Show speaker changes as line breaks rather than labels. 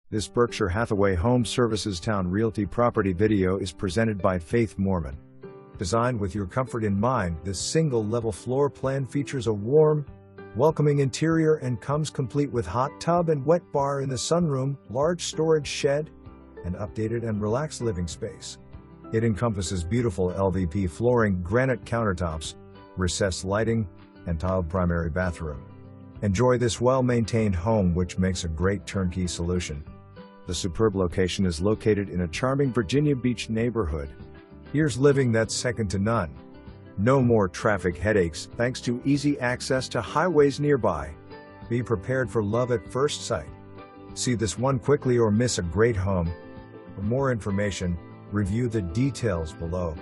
This Berkshire Hathaway Home Services Towne Realty property video is presented by Faith Mormon. Designed with your comfort in mind, this single-level floor plan features a warm, welcoming interior and comes complete with hot tub and wet bar in the sunroom, large storage shed, and updated and relaxed living space. It encompasses beautiful LVP flooring, granite countertops, recessed lighting, and tiled primary bathroom. Enjoy this well-maintained home, which makes a great turnkey solution. The superb location is located in a charming Virginia Beach neighborhood. Here's living that's second to none. No more traffic headaches thanks to easy access to highways nearby. Be prepared for love at first sight. See this one quickly or miss a great home. For more information, review the details below.